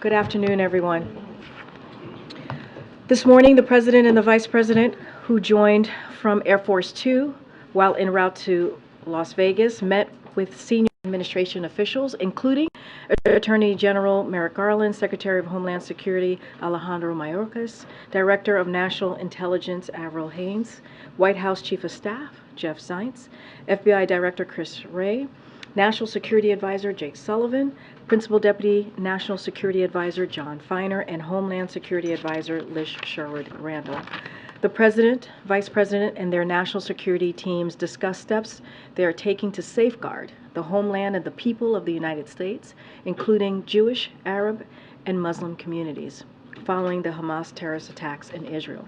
Good afternoon, everyone. This morning, the President and the Vice President, who joined from Air Force Two while en route to Las Vegas, met with senior administration officials, including Attorney General Merrick Garland, Secretary of Homeland Security Alejandro Mayorkas, Director of National Intelligence Avril Haines, White House Chief of Staff Jeff Zients, FBI Director Chris Wray, National Security Advisor Jake Sullivan, Principal Deputy National Security Advisor John Feiner, and Homeland Security Advisor Liz Sherwood Randall. The President, Vice President, and their national security teams discussed steps they are taking to safeguard the homeland and the people of the United States, including Jewish, Arab, and Muslim communities, following the Hamas terrorist attacks in Israel.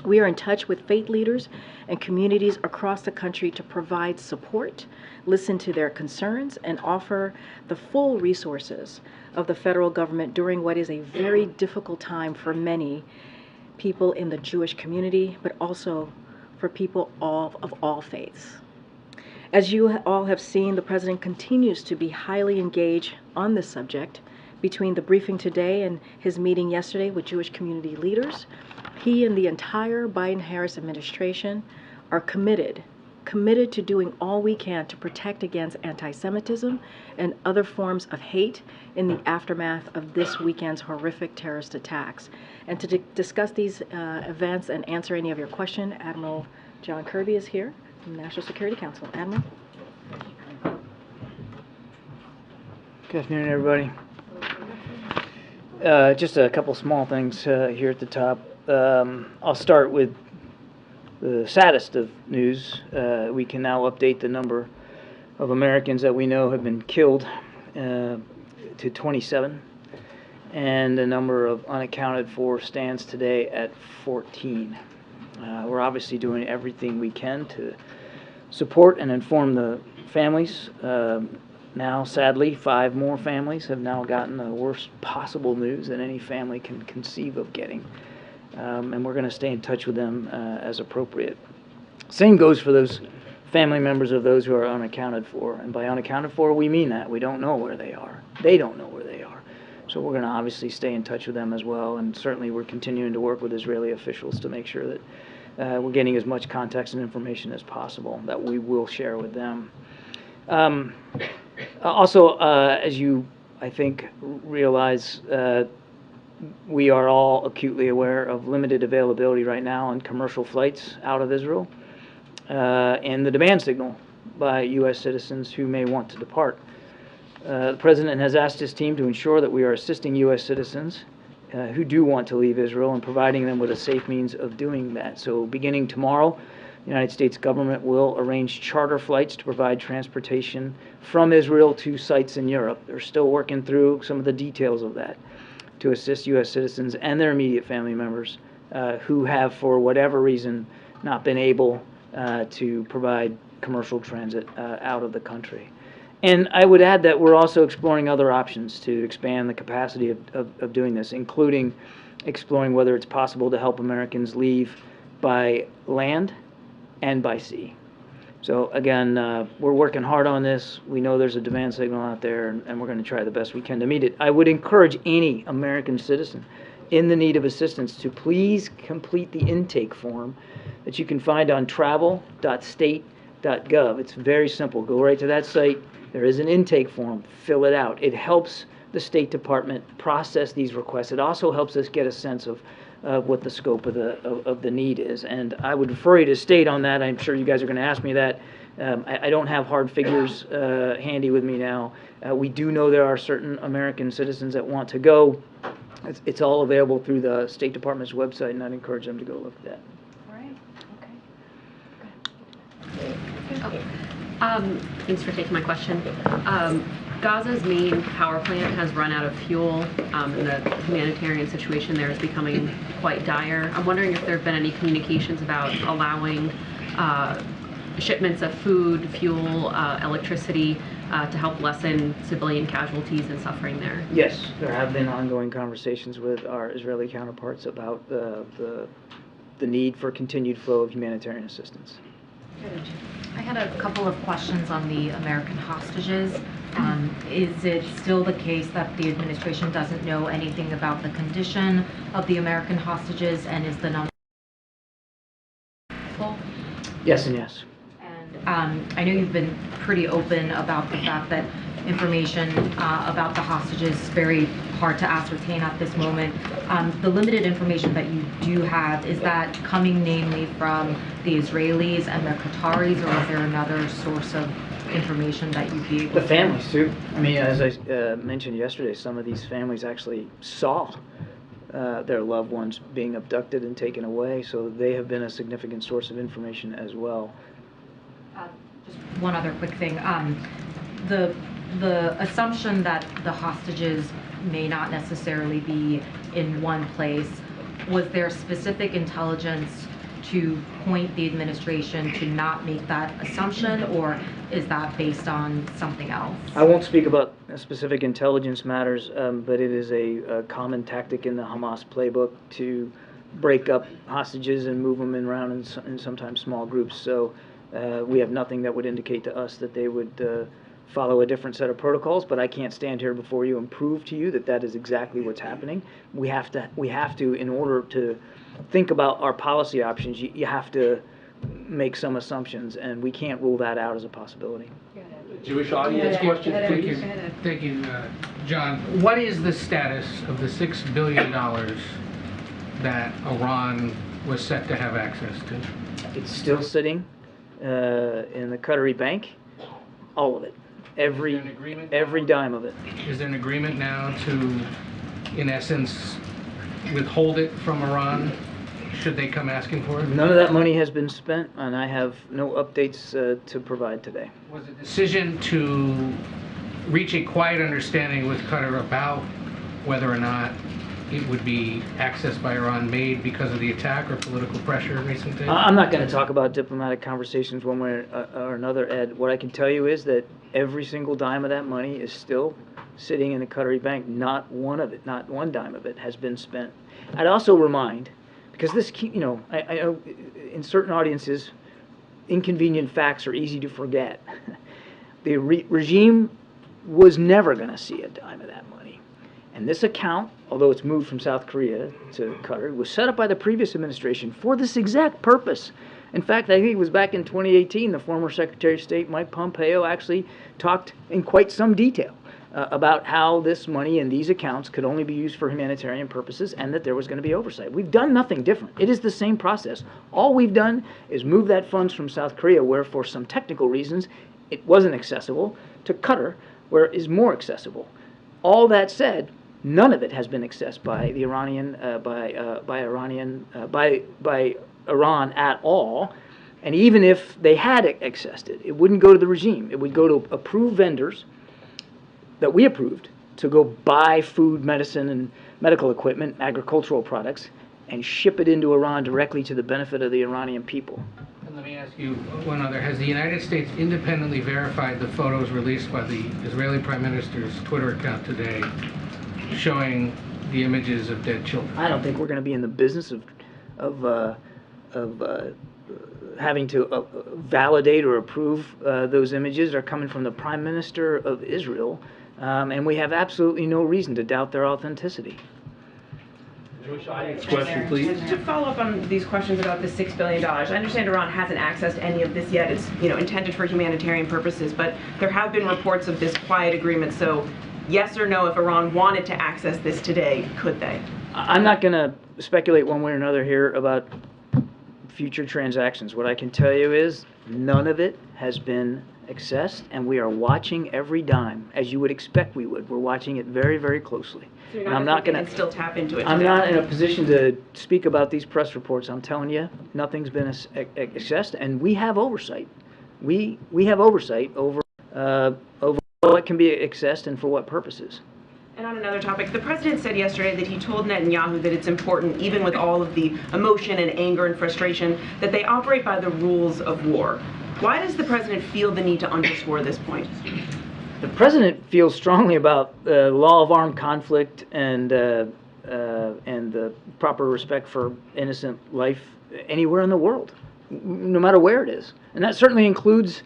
We are in touch with faith leaders and communities across the country to provide support, listen to their concerns, and offer the full resources of the federal government during what is a very difficult time for many people in the Jewish community, but also for people of all faiths. As you all have seen, the President continues to be highly engaged on this subject. Between the briefing today and his meeting yesterday with Jewish community leaders, he and the entire Biden-Harris administration are committed to doing all we can to protect against anti-Semitism and other forms of hate in the aftermath of this weekend's horrific terrorist attacks. And to discuss these events and answer any of your questions, Admiral John Kirby is here from the National Security Council. Admiral. Good afternoon, everybody. Just a couple small things here at the top. I'll start with the saddest of news. We can now update the number of Americans that we know have been killed to 27, and the number of unaccounted for stands today at 14. We're obviously doing everything we can to support and inform the families. Now, sadly, 5 more families have now gotten the worst possible news that any family can conceive of getting. And we're going to stay in touch with them as appropriate. Same goes for those family members of those who are unaccounted for. And by unaccounted for, we mean that. We don't know where they are. They don't know where they are. So we're going to obviously stay in touch with them as well. And certainly we're continuing to work with Israeli officials to make sure that we're getting as much context and information as possible that we will share with them. Also, as you, I think, realize, we are all acutely aware of limited availability right now on commercial flights out of Israel and the demand signal by U.S. citizens who may want to depart. The President has asked his team to ensure that we are assisting U.S. citizens who do want to leave Israel and providing them with a safe means of doing that. So beginning tomorrow, the United States government will arrange charter flights to provide transportation from Israel to sites in Europe. They're still working through some of the details of that to assist U.S. citizens and their immediate family members who have, for whatever reason, not been able to provide commercial transit out of the country. And I would add that we're also exploring other options to expand the capacity of doing this, including exploring whether it's possible to help Americans leave by land and by sea. So again, we're working hard on this. We know there's a demand signal out there, and we're going to try the best we can to meet it. I would encourage any American citizen in the need of assistance to please complete the intake form that you can find on travel.state.gov. It's very simple. Go right to that site. There is an intake form. Fill it out. It helps the State Department process these requests. It also helps us get a sense of what the scope of the need is. And I would refer you to state on that. I'm sure you guys are going to ask me that. I don't have hard figures handy with me now. We do know there are certain American citizens that want to go. It's all available through the State Department's website, and I'd encourage them to go look at that. All right. Okay. Thanks for taking my question. Gaza's main power plant has run out of fuel, and the humanitarian situation there is becoming quite dire. I'm wondering if there have been any communications about allowing shipments of food, fuel, electricity to help lessen civilian casualties and suffering there. Yes, there have been ongoing conversations with our Israeli counterparts about the need for continued flow of humanitarian assistance. I had a couple of questions on the American hostages. Is it still the case that the administration doesn't know anything about the condition of the American hostages, and is the number full? Yes and yes. And I know you've been pretty open about the fact that information about the hostages is very hard to ascertain at this moment. The limited information that you do have, is that coming namely from the Israelis and the Qataris, or is there another source of information that you'd be able The families too. I mean, as I mentioned yesterday, some of these families actually saw their loved ones being abducted and taken away, so they have been a significant source of information as well. Just one other quick thing. The assumption that the hostages may not necessarily be in one place, was there specific intelligence to point the administration to not make that assumption, or is that based on something else? I won't speak about specific intelligence matters, but it is a common tactic in the Hamas playbook to break up hostages and move them around in sometimes small groups. So we have nothing that would indicate to us that they would follow a different set of protocols, but I can't stand here before you and prove to you that that is exactly what's happening. We have to, in order to think about our policy options, you have to make some assumptions, and we can't rule that out as a possibility. Jewish audience question, please. Thank you, John. What is the status of the $6 billion that Iran was set to have access to? It's still sitting in the Qatari bank, all of it, every dime of it. Is there an agreement now to, in essence, withhold it from Iran should they come asking for it? None of that money has been spent, and I have no updates to provide today. Was the decision to reach a quiet understanding with Qatar about whether or not it would be accessed by Iran made because of the attack or political pressure in recent days? I'm not going to talk about diplomatic conversations one way or another, Ed. What I can tell you is that every single dime of that money is still sitting in the Qatari bank. Not one dime of it has been spent. I'd also remind, because this, I know in certain audiences, inconvenient facts are easy to forget. The regime was never going to see a dime of that money. And this account, although it's moved from South Korea to Qatar, was set up by the previous administration for this exact purpose. In fact, I think it was back in 2018, the former Secretary of State, Mike Pompeo, actually talked in quite some detail about how this money in these accounts could only be used for humanitarian purposes and that there was going to be oversight. We've done nothing different. It is the same process. All we've done is move that funds from South Korea, where for some technical reasons it wasn't accessible, to Qatar, where it is more accessible. All that said, none of it has been accessed by the by Iran at all. And even if they had accessed it, it wouldn't go to the regime. It would go to approved vendors that we approved to go buy food, medicine, and medical equipment, agricultural products, and ship it into Iran directly to the benefit of the Iranian people. And let me ask you one other. Has the United States independently verified the photos released by the Israeli Prime Minister's Twitter account today showing the images of dead children? I don't think we're going to be in the business of having to validate or approve those images. They're coming from the Prime Minister of Israel, and we have absolutely no reason to doubt their authenticity. Jewish audience question, please. To follow up on these questions about the $6 billion, I understand Iran hasn't accessed any of this yet. It's intended for humanitarian purposes, but there have been reports of this quiet agreement. So yes or no, if Iran wanted to access this today, could they? I'm not going to speculate one way or another here about future transactions. What I can tell you is none of it has been accessed, and we are watching every dime, as you would expect we would. We're watching it very, very closely. So you're and I'm not going to still tap into it. I'm not in a position to speak about these press reports. I'm telling you, nothing's been accessed, and we have oversight we have oversight over what can be accessed and for what purposes. And on another topic, the president said yesterday that he told Netanyahu that it's important, even with all of the emotion and anger and frustration, that they operate by the rules of war. Why does the president feel the need to underscore this point? The president feels strongly about the law of armed conflict and the proper respect for innocent life anywhere in the world, no matter where it is. And that certainly includes,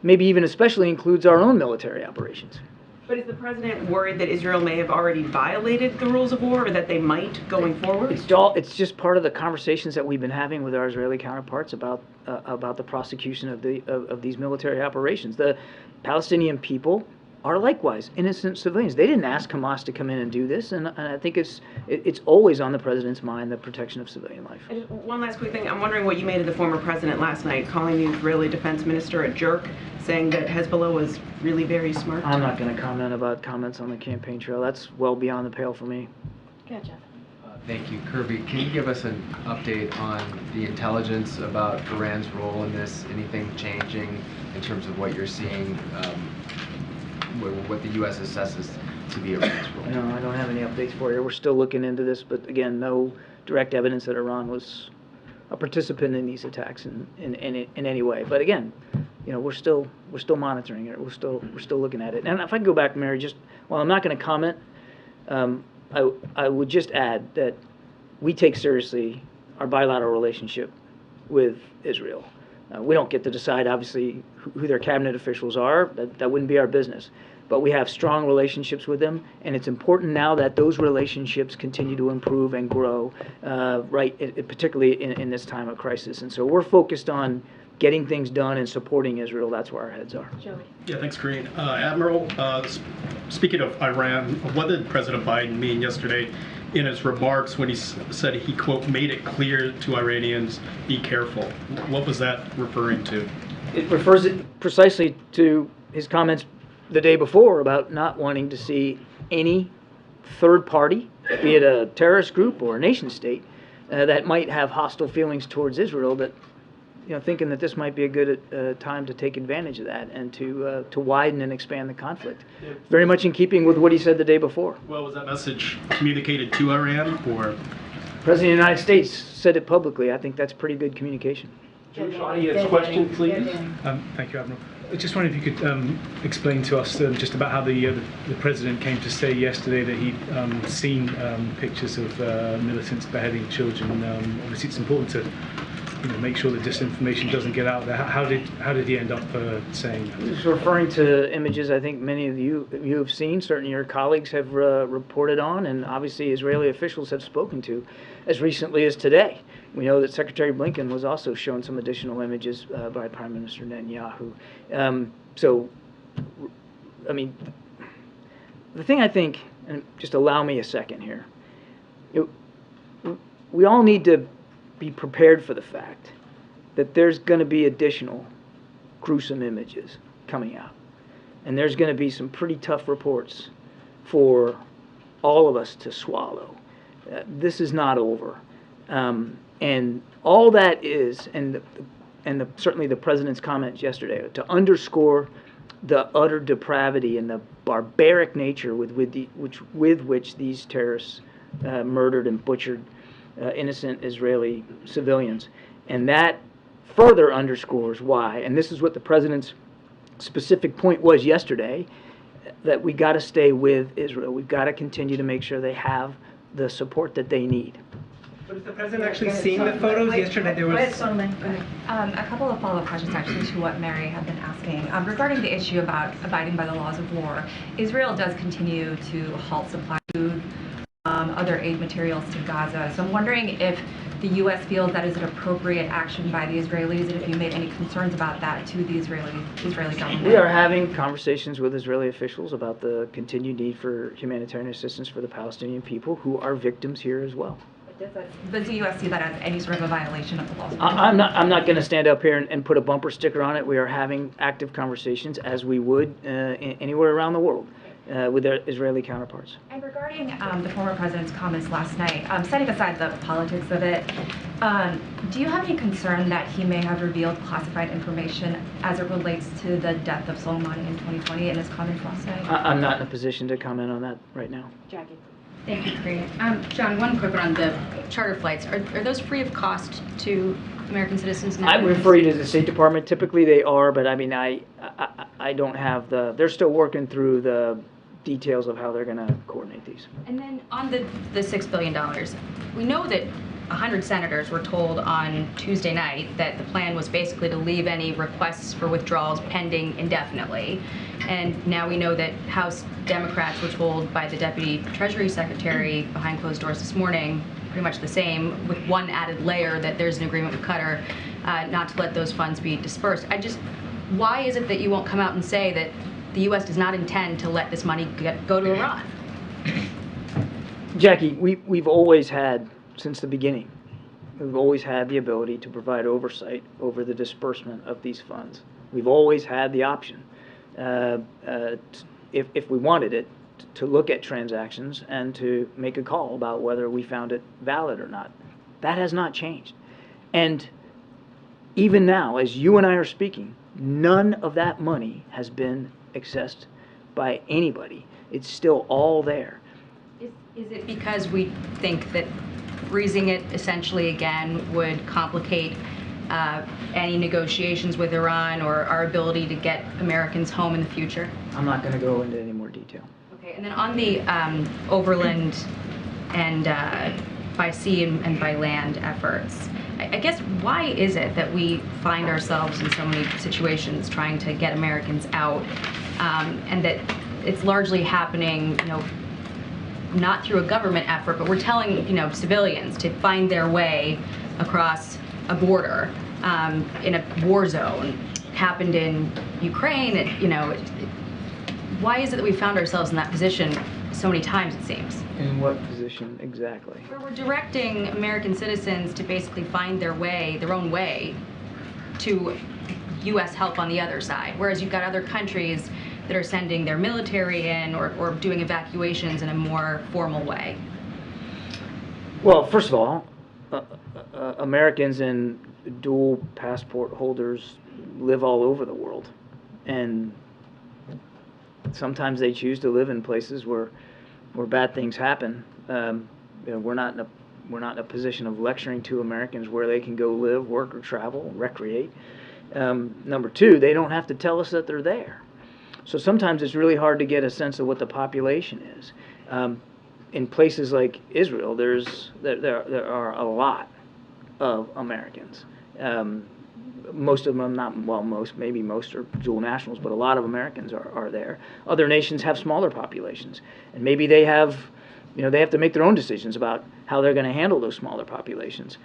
maybe even especially includes, our own military operations. But is the president worried that Israel may have already violated the rules of war, or that they might going forward? It's just part of the conversations that we've been having with our Israeli counterparts about the prosecution of these military operations. The Palestinian people are likewise innocent civilians. They didn't ask Hamas to come in and do this, and I think it's always on the president's mind, the protection of civilian life. And just one last quick thing. I'm wondering what you made of the former president last night, calling the Israeli defense minister a jerk, saying that Hezbollah was really very smart. I'm not going to comment about comments on the campaign trail. That's well beyond the pale for me. Gotcha. Thank you. Kirby, can you give us an update on the intelligence about Iran's role in this? Anything changing in terms of what you're seeing, what the U.S. assesses to be Iran's role? No, I don't have any updates for you. We're still looking into this, but again, no direct evidence that Iran was a participant in these attacks in any way. But again, we're still monitoring it. We're still looking at it. And if I can go back, Mary, while I'm not going to comment, I would just add that we take seriously our bilateral relationship with Israel. We don't get to decide, obviously, who their cabinet officials are. That wouldn't be our business. But we have strong relationships with them, and it's important now that those relationships continue to improve and grow, particularly in this time of crisis. And so we're focused on getting things done and supporting Israel. That's where our heads are. Joey. Yeah, thanks, Karine. Admiral, speaking of Iran, what did President Biden mean yesterday in his remarks when he said he, quote, made it clear to Iranians, be careful? What was that referring to? It refers precisely to his comments the day before about not wanting to see any third party, be it a terrorist group or a nation state, that might have hostile feelings towards Israel, that thinking that this might be a good time to take advantage of that and to widen and expand the conflict. Very much in keeping with what he said the day before. Well, was that message communicated to Iran, or? The President of the United States said it publicly. I think that's pretty good communication. Jewish audience question, please. Thank you, Admiral. I just wondered if you could explain to us just about how the President came to say yesterday that he'd seen pictures of militants beheading children. Obviously, it's important to make sure that disinformation doesn't get out there. How did he end up saying that? He's referring to images I think many of you have seen, certainly your colleagues have reported on, and obviously Israeli officials have spoken to as recently as today. We know that Secretary Blinken was also shown some additional images by Prime Minister Netanyahu. The thing I think, and just allow me a second here, we all need to be prepared for the fact that there's going to be additional gruesome images coming out. And there's going to be some pretty tough reports for all of us to swallow. This is not over. And all that is, certainly the President's comments yesterday, to underscore the utter depravity and the barbaric nature with which these terrorists murdered and butchered innocent Israeli civilians. And that further underscores why, and this is what the President's specific point was yesterday, that we got to stay with Israel. We've got to continue to make sure they have the support that they need. But has the President actually seen the photos? Yesterday there was... A couple of follow-up questions actually to what Mary had been asking. Regarding the issue about abiding by the laws of war, Israel does continue to halt supply food, other aid materials to Gaza. So I'm wondering if the U.S. feels that is an appropriate action by the Israelis, and if you made any concerns about that to the Israeli government. We are having conversations with Israeli officials about the continued need for humanitarian assistance for the Palestinian people who are victims here as well. Does the U.S. see that as any sort of a violation of the laws? I'm not going to stand up here and put a bumper sticker on it. We are having active conversations, as we would anywhere around the world, with their Israeli counterparts. And regarding the former president's comments last night, setting aside the politics of it, Do you have any concern that he may have revealed classified information as it relates to the death of Soleimani in 2020 in his comments last night? I'm not in a position to comment on that right now. Jackie. Thank you, Karine. John, one quick one on the charter flights. Are those free of cost to American citizens now? I would refer you to the State Department. Typically they are, but I mean, I don't have they're still working through the details of how they're going to coordinate these. And then on the $6 billion, we know that 100 senators were told on Tuesday night that the plan was basically to leave any requests for withdrawals pending indefinitely. And now we know that House Democrats were told by the Deputy Treasury Secretary behind closed doors this morning pretty much the same, with one added layer that there's an agreement with Qatar not to let those funds be dispersed. Why is it that you won't come out and say that the U.S. does not intend to let this money go to Iran? Jackie, we've always had, since the beginning, we've always had the ability to provide oversight over the disbursement of these funds. We've always had the option, if we wanted it, to look at transactions and to make a call about whether we found it valid or not. That has not changed. And even now, as you and I are speaking, none of that money has been accessed by anybody. It's still all there. Is it because we think that freezing it essentially again would complicate any negotiations with Iran or our ability to get Americans home in the future? I'm not going to go into any more detail. Okay, and then on the overland and by sea and by land efforts, I guess why is it that we find ourselves in so many situations trying to get Americans out, and that it's largely happening, not through a government effort, but we're telling, civilians to find their way across a border in a war zone. Happened in Ukraine. Why is it that we found ourselves in that position so many times, it seems? In what position exactly? Where we're directing American citizens to basically find their own way to U.S. help on the other side, whereas you've got other countries that are sending their military in or doing evacuations in a more formal way. Well, first of all, Americans and dual passport holders live all over the world, and sometimes they choose to live in places where bad things happen. We're not in a position of lecturing to Americans where they can go live, work, or travel, recreate. Number two, they don't have to tell us that they're there. So sometimes it's really hard to get a sense of what the population is. In places like Israel, there are a lot of Americans. Most of them, maybe most are dual nationals, but a lot of Americans are there. Other nations have smaller populations, and maybe they have to make their own decisions about how they're going to handle those smaller populations.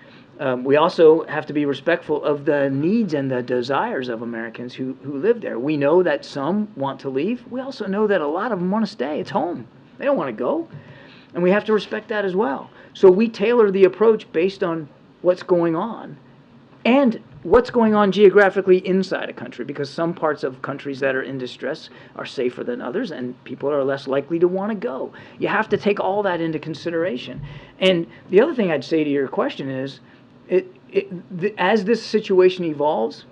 We also have to be respectful of the needs and the desires of Americans who live there. We know that some want to leave. We also know that a lot of them want to stay. It's home. They don't want to go. And we have to respect that as well. So we tailor the approach based on what's going on and what's going on geographically inside a country, because some parts of countries that are in distress are safer than others, and people are less likely to want to go. You have to take all that into consideration. And the other thing I'd say to your question is, as this situation evolves,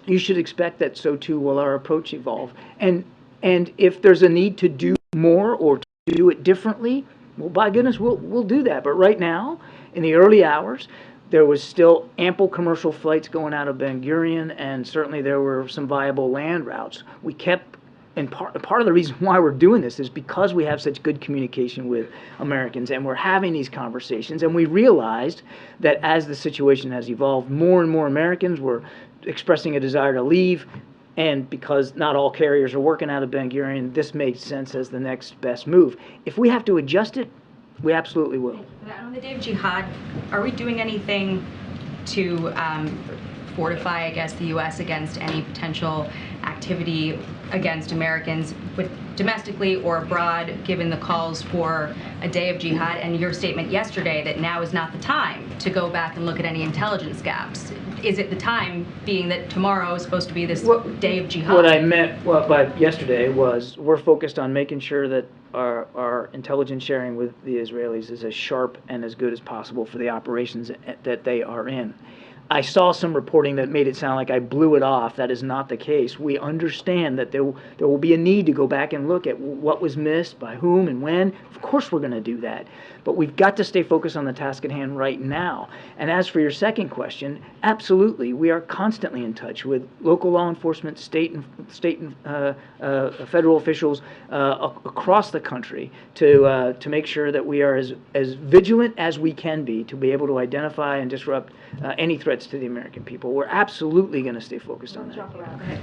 you should expect that so too will our approach evolve. And if there's a need to do more or to do it differently, well, by goodness, we'll do that. But right now, in the early hours, there was still ample commercial flights going out of Ben Gurion, and certainly there were some viable land routes. We kept, and part of the reason why we're doing this is because we have such good communication with Americans, and we're having these conversations, and we realized that as the situation has evolved, more and more Americans were expressing a desire to leave, and because not all carriers are working out of Ben Gurion, this makes sense as the next best move. If we have to adjust it, we absolutely will. On the day of jihad, are we doing anything to fortify, I guess, the U.S. against any potential activity against Americans domestically or abroad, given the calls for a day of jihad, and your statement yesterday that now is not the time to go back and look at any intelligence gaps. Is it the time, being that tomorrow is supposed to be this day of jihad? What I meant by yesterday was we're focused on making sure that our intelligence sharing with the Israelis is as sharp and as good as possible for the operations that they are in. I saw some reporting that made it sound like I blew it off. That is not the case. We understand that there will be a need to go back and look at what was missed, by whom and when. Of course we're going to do that. But we've got to stay focused on the task at hand right now. And as for your second question, absolutely, we are constantly in touch with local law enforcement, state and federal officials across the country to make sure that we are as vigilant as we can be to be able to identify and disrupt any threats to the American people. We're absolutely going to stay focused on that.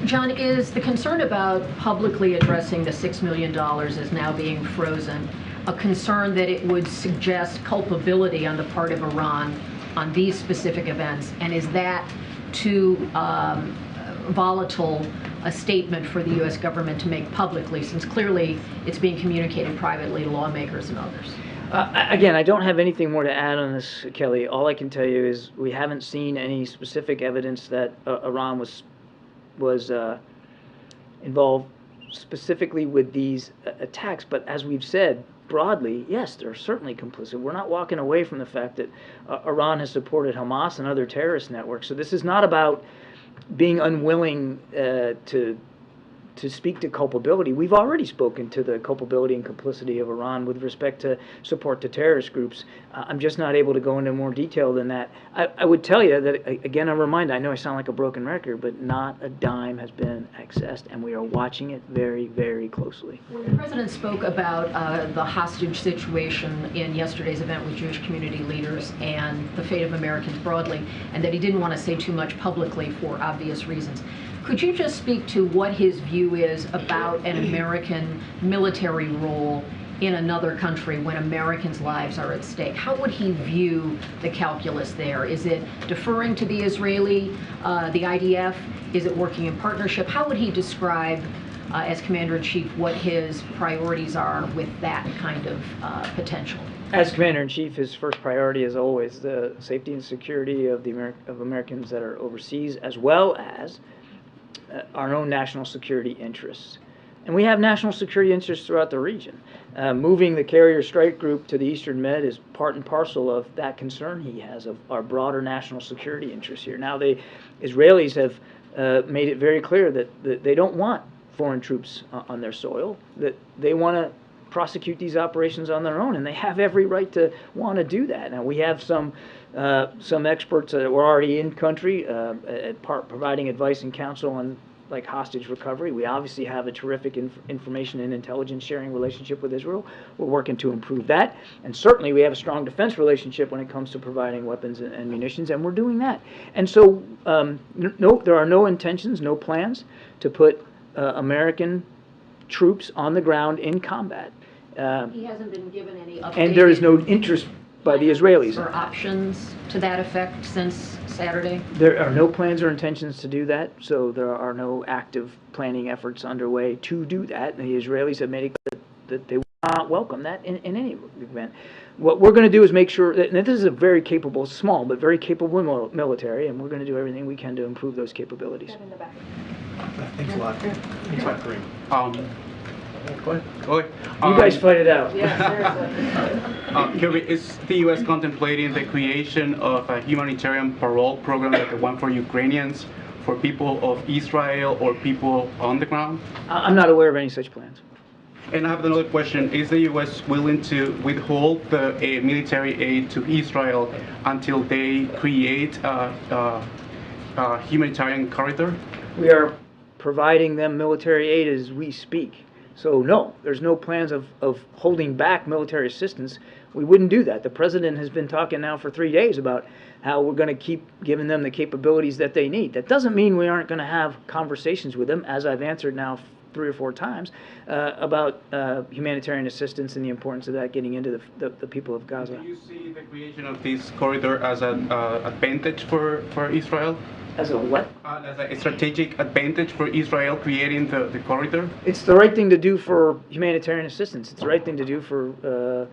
John, is the concern about publicly addressing the $6 million as now being frozen a concern that it would suggest culpability on the part of Iran on these specific events? And is that too volatile a statement for the U.S. government to make publicly, since clearly it's being communicated privately to lawmakers and others? Again, I don't have anything more to add on this, Kelly. All I can tell you is we haven't seen any specific evidence that Iran was involved specifically with these attacks. But as we've said, broadly, yes, they're certainly complicit. We're not walking away from the fact that Iran has supported Hamas and other terrorist networks. So this is not about being unwilling to speak to culpability. We've already spoken to the culpability and complicity of Iran with respect to support to terrorist groups. I'm just not able to go into more detail than that. I would tell you that, again, a reminder, I know I sound like a broken record, but not a dime has been accessed, and we are watching it very, very closely. When the president spoke about the hostage situation in yesterday's event with Jewish community leaders and the fate of Americans broadly, and that he didn't want to say too much publicly for obvious reasons, could you just speak to what his view is about an American military role in another country when Americans' lives are at stake? How would he view the calculus there? Is it deferring to the Israeli, the IDF? Is it working in partnership? How would he describe, as Commander-in-Chief, what his priorities are with that kind of potential? As Commander-in-Chief, his first priority is always the safety and security of Americans that are overseas, as well as our own national security interests. And we have national security interests throughout the region. Moving the carrier strike group to the Eastern Med is part and parcel of that concern he has of our broader national security interests here. Now, the Israelis have made it very clear that they don't want foreign troops on their soil, that they want to prosecute these operations on their own, and they have every right to want to do that. Now, we have some experts that were already in country providing advice and counsel on like hostage recovery. We obviously have a terrific information and intelligence sharing relationship with Israel. We're working to improve that, and certainly we have a strong defense relationship when it comes to providing weapons and munitions, and we're doing that. And so no, there are no intentions, no plans to put American troops on the ground in combat. He hasn't been given any updated and there is no interest by the Israelis or options to that effect since Saturday? There are no plans or intentions to do that, so there are no active planning efforts underway to do that. And the Israelis have made it clear that they will not welcome that in any event. What we're going to do is make sure that, and this is a very capable, small, but very capable military, and we're going to do everything we can to improve those capabilities. Thanks a lot. Thanks a lot, Karine. Go ahead. You guys fight it out. Yeah, seriously. Kirby, is the U.S. contemplating the creation of a humanitarian parole program like the one for Ukrainians, for people of Israel or people on the ground? I'm not aware of any such plans. And I have another question. Is the U.S. willing to withhold the military aid to Israel until they create a humanitarian corridor? We are providing them military aid as we speak. So no, there's no plans of holding back military assistance. We wouldn't do that. The president has been talking now for 3 days about how we're going to keep giving them the capabilities that they need. That doesn't mean we aren't going to have conversations with them, as I've answered now 3 or 4 times about humanitarian assistance and the importance of that getting into the people of Gaza. Do you see the creation of this corridor as an advantage for Israel? As a what? As a strategic advantage for Israel creating the corridor? It's the right thing to do for humanitarian assistance. It's the right thing to do for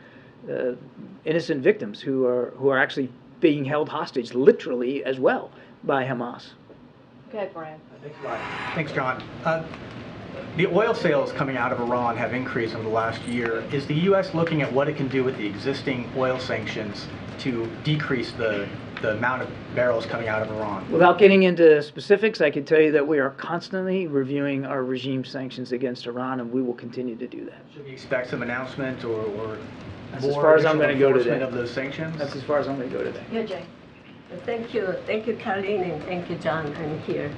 innocent victims who are actually being held hostage, literally as well, by Hamas. Okay, Brian. Thanks, John. The oil sales coming out of Iran have increased over the last year. Is the U.S. looking at what it can do with the existing oil sanctions to decrease the amount of barrels coming out of Iran? Without getting into specifics, I can tell you that we are constantly reviewing our regime sanctions against Iran, and we will continue to do that. Should we expect some announcement or That's as far as I'm going to go today. Of those sanctions? That's as far as I'm going to go today. Yeah, Jay. Thank you, Karine, and thank you, John. I'm here.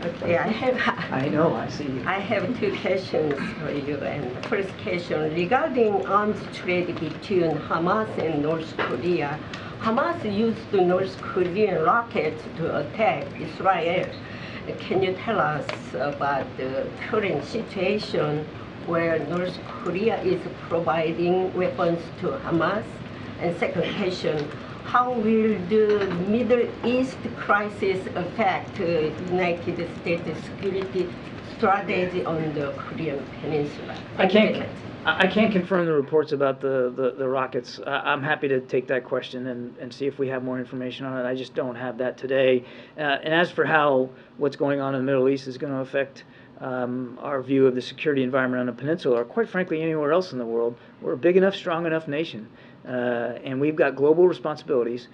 Okay, I see you. I have 2 questions for you. And first question regarding arms trade between Hamas and North Korea. Hamas used the North Korean rockets to attack Israel. Can you tell us about the current situation where North Korea is providing weapons to Hamas? And second question, how will the Middle East crisis affect United States security strategy on the Korean Peninsula? I can't confirm the reports about the rockets. I'm happy to take that question and see if we have more information on it. I just don't have that today. And as for how what's going on in the Middle East is going to affect our view of the security environment on the peninsula, or quite frankly anywhere else in the world, we're a big enough, strong enough nation. And we've got global responsibilities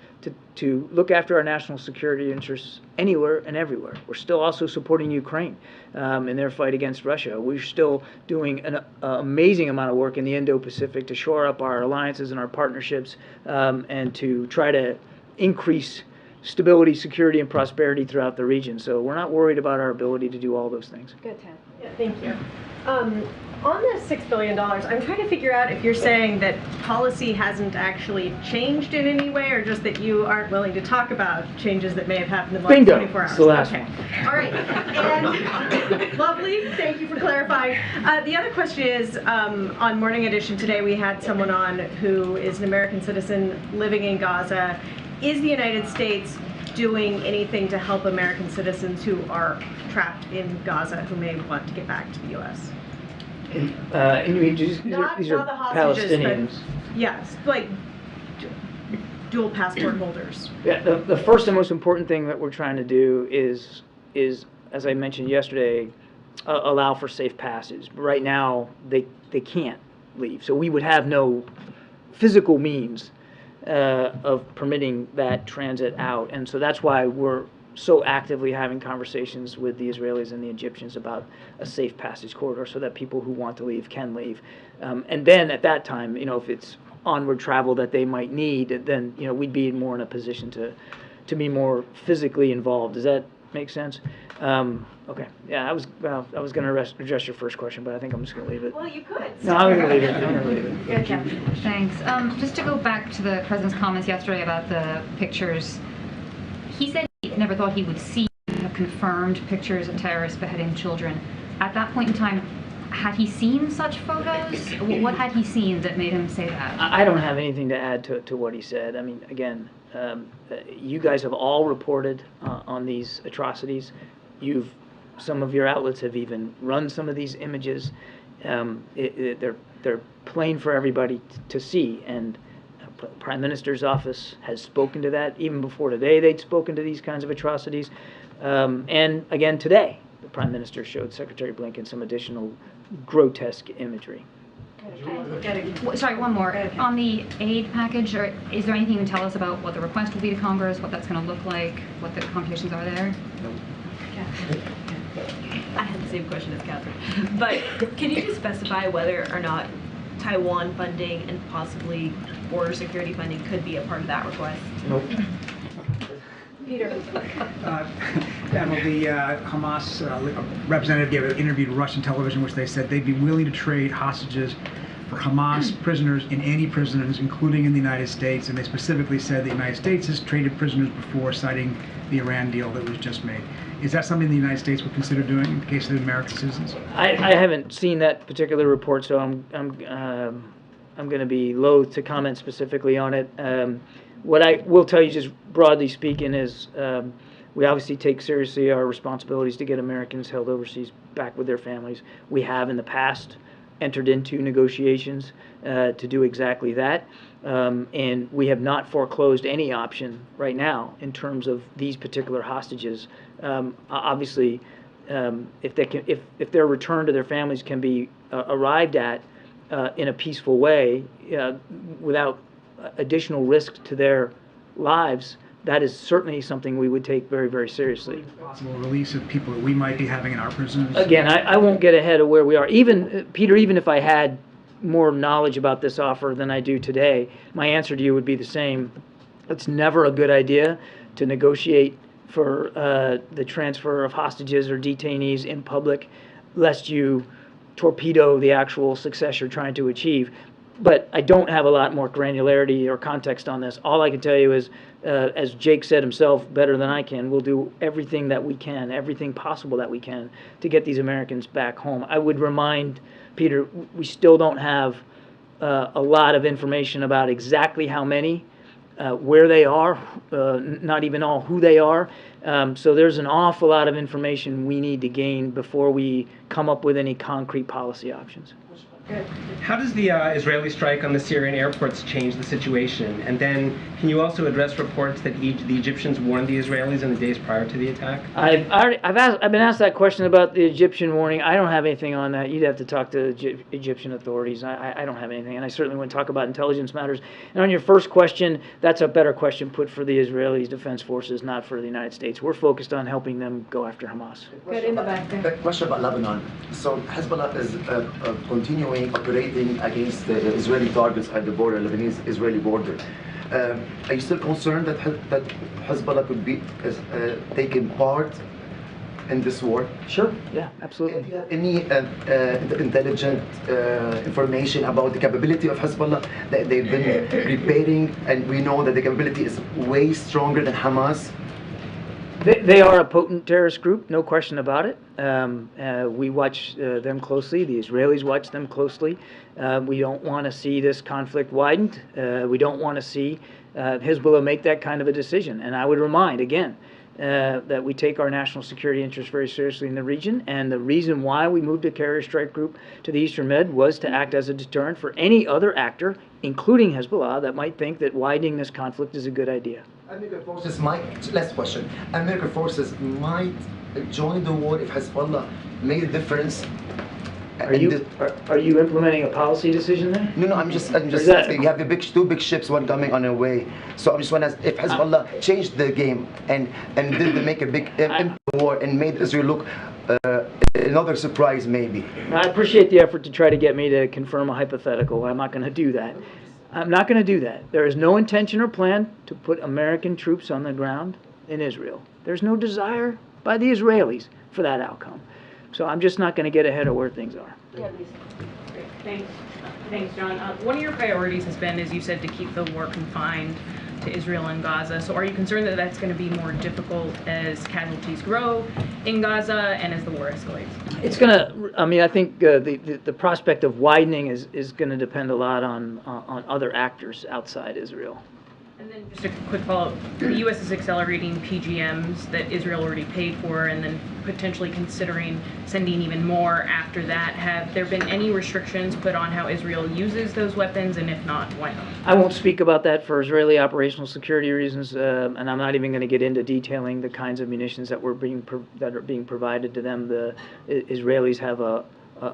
to look after our national security interests anywhere and everywhere. We're still also supporting Ukraine in their fight against Russia. We're still doing an amazing amount of work in the Indo-Pacific to shore up our alliances and our partnerships and to try to increase stability, security, and prosperity throughout the region. So we're not worried about our ability to do all those things. Good, Tam. Yeah, thank you. On the $6 billion, I'm trying to figure out if you're saying that policy hasn't actually changed in any way, or just that you aren't willing to talk about changes that may have happened in the last 24 hours. It's the last one. one. All right. And lovely. Thank you for clarifying. The other question is, on Morning Edition today, we had someone on who is an American citizen living in Gaza. Is the United States doing anything to help American citizens who are trapped in Gaza who may want to get back to the U.S.? These are the hostages, Palestinians. but yes, like dual passport holders. Yeah, the first and most important thing that we're trying to do is as I mentioned yesterday, allow for safe passage. Right now, they can't leave, so we would have no physical means of permitting that transit out, and so that's why we're so actively having conversations with the Israelis and the Egyptians about a safe passage corridor so that people who want to leave can leave. And then at that time, if it's onward travel that they might need, then, we'd be more in a position to be more physically involved. Does that make sense? Okay. Yeah, I was going to address your first question, but I think I'm just going to leave it. Well, you could. No, I'm going to leave it. Good job. Thanks. Just to go back to the president's comments yesterday about the pictures, he said he never thought he would see confirmed pictures of terrorists beheading children. At that point in time, had he seen such photos? What had he seen that made him say that? I don't have anything to add to what he said. I mean, again, you guys have all reported on these atrocities. Some of your outlets have even run some of these images. They're plain for everybody to see, and the Prime Minister's office has spoken to that. Even before today, they'd spoken to these kinds of atrocities. And again, today, the Prime Minister showed Secretary Blinken some additional grotesque imagery. Sorry, one more. On the aid package, is there anything you can tell us about what the request will be to Congress, what that's going to look like, what the complications are there? Nope. I had the same question as Catherine. But can you just specify whether or not Taiwan funding and possibly border security funding could be a part of that request? Nope. Peter. Admiral, the Hamas representative gave an interview to Russian television, which they said they'd be willing to trade hostages for Hamas prisoners in any prisons, including in the United States. And they specifically said the United States has traded prisoners before, citing the Iran deal that was just made. Is that something the United States would consider doing in the case of the American citizens? I haven't seen that particular report, so I'm going to be loath to comment specifically on it. What I will tell you, just broadly speaking, is we obviously take seriously our responsibilities to get Americans held overseas back with their families. We have in the past entered into negotiations to do exactly that, and we have not foreclosed any option right now in terms of these particular hostages. Obviously, if their return to their families can be arrived at in a peaceful way without additional risk to their lives, that is certainly something we would take very, very seriously. Possible release of people that we might be having in our prisons? Again, I won't get ahead of where we are. Even, Peter, even if I had more knowledge about this offer than I do today, my answer to you would be the same. It's never a good idea to negotiate for the transfer of hostages or detainees in public, lest you torpedo the actual success you're trying to achieve. But I don't have a lot more granularity or context on this. All I can tell you is, as Jake said himself better than I can, we'll do everything that we can, everything possible that we can to get these Americans back home. I would remind Peter, we still don't have a lot of information about exactly how many, where they are, not even all who they are. So there's an awful lot of information we need to gain before we come up with any concrete policy options. How does the Israeli strike on the Syrian airports change the situation? And then, can you also address reports that the Egyptians warned the Israelis in the days prior to the attack? I've been asked that question about the Egyptian warning. I don't have anything on that. You'd have to talk to Egyptian authorities. I don't have anything, and I certainly wouldn't talk about intelligence matters. And on your first question, that's a better question put for the Israeli Defense Forces, not for the United States. We're focused on helping them go after Hamas. Good, in the back there. A question about Lebanon. So Hezbollah is continuing operating against the Israeli targets at the border, Lebanese-Israeli border. Are you still concerned that Hezbollah could be taking part in this war? Sure, yeah, absolutely. Do you have any intelligent information about the capability of Hezbollah that they've been preparing, and we know that the capability is way stronger than Hamas? They are a potent terrorist group, no question about it. We watch them closely. The Israelis watch them closely. We don't want to see this conflict widened. We don't want to see Hezbollah make that kind of a decision. And I would remind, again, that we take our national security interests very seriously in the region. And the reason why we moved a carrier strike group to the Eastern Med was to act as a deterrent for any other actor, including Hezbollah, that might think that widening this conflict is a good idea. American forces might, last question, American forces might join the war if Hezbollah made a difference. Are you implementing a policy decision there? No, I'm just asking. You have two big ships, one coming on their way. So I'm just wondering if Hezbollah changed the game and did make a big war and made Israel look another surprise maybe. I appreciate the effort to try to get me to confirm a hypothetical. I'm not going to do that. I'm not going to do that. There is no intention or plan to put American troops on the ground in Israel. There's no desire by the Israelis for that outcome. So I'm just not going to get ahead of where things are. Yeah, Thanks. Thanks, John. One of your priorities has been, as you said, to keep the war confined to Israel and Gaza. So are you concerned that that's going to be more difficult as casualties grow in Gaza and as the war escalates? It's going to, I mean, I think the prospect of widening is going to depend a lot on other actors outside Israel. And then just a quick follow-up. The U.S. is accelerating PGMs that Israel already paid for and then potentially considering sending even more after that. Have there been any restrictions put on how Israel uses those weapons, and if not, why not? I won't speak about that for Israeli operational security reasons, and I'm not even going to get into detailing the kinds of munitions that are being provided to them. The Israelis have a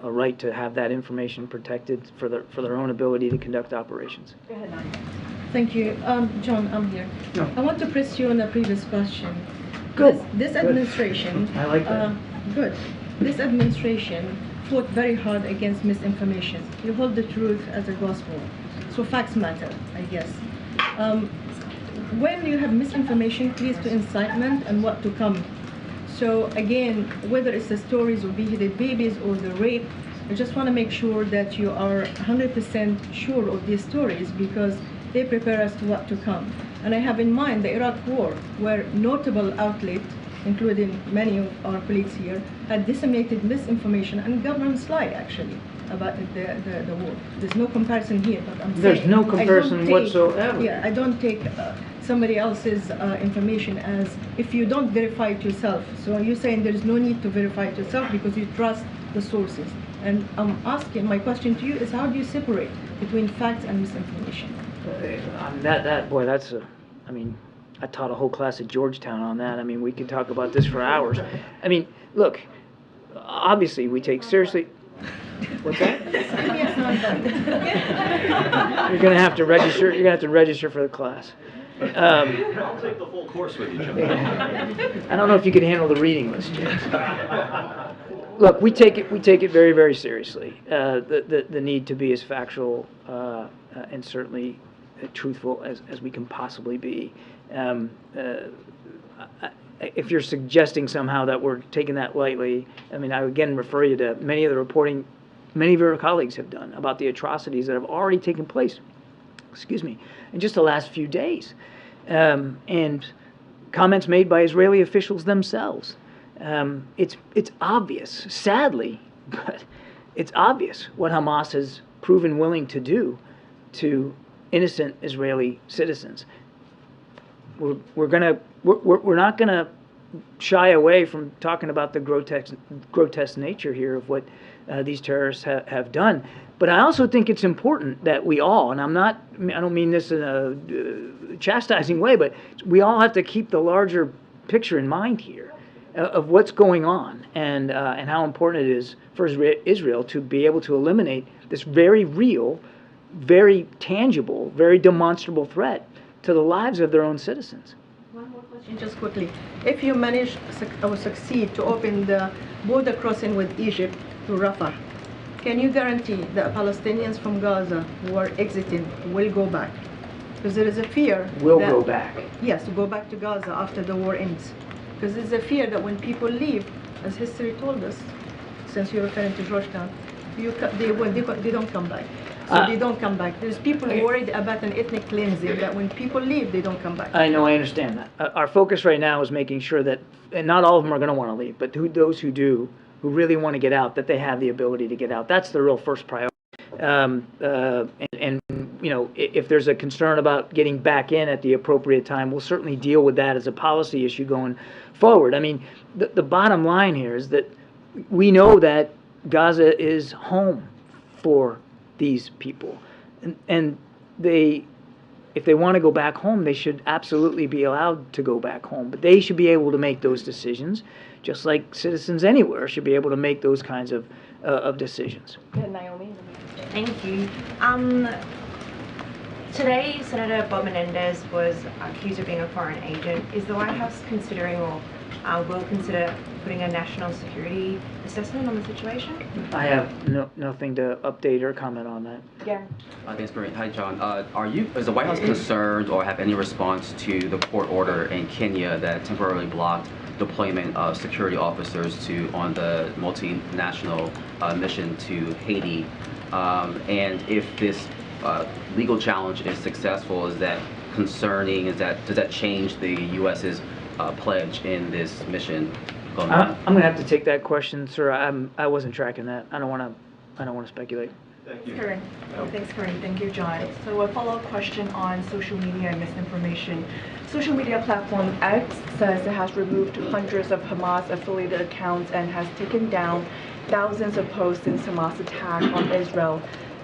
right to have that information protected for their own ability to conduct operations. Go ahead, Thank you. John, I'm here. No. I want to press you on a previous question. Good. This administration... I like that. Good. This administration fought very hard against misinformation. You hold the truth as a gospel. So facts matter, I guess. When you have misinformation, it leads to incitement and what to come. So again, whether it's the stories of beheaded babies or the rape, I just want to make sure that you are 100% sure of these stories because they prepare us to what to come. And I have in mind the Iraq War, where notable outlet including many of our colleagues here, had disseminated misinformation and government's lie, actually, about the war. There's no comparison here, but I'm saying... There's no comparison whatsoever. Yeah, I don't take somebody else's information as if you don't verify it yourself. So you're saying there's no need to verify it yourself because you trust the sources. And I'm asking, my question to you is, how do you separate between facts and misinformation? Boy, that's a, I mean, I taught a whole class at Georgetown on that. I mean, we could talk about this for hours. I mean, look, obviously we take seriously. What's that? You're gonna have to register. You're gonna have to register for the class. I'll take the full course with you, Jim. I don't know if you can handle the reading list, James. Look, we take it very, very seriously. The need to be as factual and certainly truthful as we can possibly be. If you're suggesting somehow that we're taking that lightly, I mean, I again refer you to many of the reporting many of your colleagues have done about the atrocities that have already taken place, in just the last few days, and comments made by Israeli officials themselves. It's obvious, sadly, but it's obvious what Hamas has proven willing to do to innocent Israeli citizens. We're not gonna shy away from talking about the grotesque nature here of what these terrorists have done. But I also think it's important that we all, and I don't mean this in a chastising way, but we all have to keep the larger picture in mind here of what's going on and how important it is for Israel to be able to eliminate this very real, very tangible, very demonstrable threat to the lives of their own citizens. One more question, just quickly. If you manage or succeed to open the border crossing with Egypt to Rafah, can you guarantee that Palestinians from Gaza who are exiting will go back? Because there is a fear Go back. Yes, to go back to Gaza after the war ends. Because there's a fear that when people leave, as history told us, since you're referring to Georgetown, they don't come back. So they don't come back. There's people worried about an ethnic cleansing, that when people leave, they don't come back. I know, I understand that. Our focus right now is making sure that, and not all of them are going to want to leave, but those who do, who really want to get out, that they have the ability to get out. That's the real first priority. And you know, if there's a concern about getting back in at the appropriate time, we'll certainly deal with that as a policy issue going forward. I mean, the bottom line here is that we know that Gaza is home for these people, and if they want to go back home, they should absolutely be allowed to go back home, but they should be able to make those decisions just like citizens anywhere should be able to make those kinds of decisions. Naomi. Thank you. Today, Senator Bob Menendez was accused of being a foreign agent. Is the White House considering or will consider putting a national security assessment on the situation? I have nothing to update or comment on that. Yeah. Thanks, Karine. Hi, John. Is the White House concerned or have any response to the court order in Kenya that temporarily blocked deployment of security officers on the multinational mission to Haiti? And if this legal challenge is successful, is that concerning? Does that change the U.S.'s pledge in this mission? I'm going to have to take that question, sir. I wasn't tracking that. I don't want to speculate. Thank you. Karine. Thanks, Karine. Thank you, John. So a follow-up question on social media and misinformation. Social media platform X says it has removed hundreds of Hamas-affiliated accounts and has taken down thousands of posts since Hamas' attack on Israel.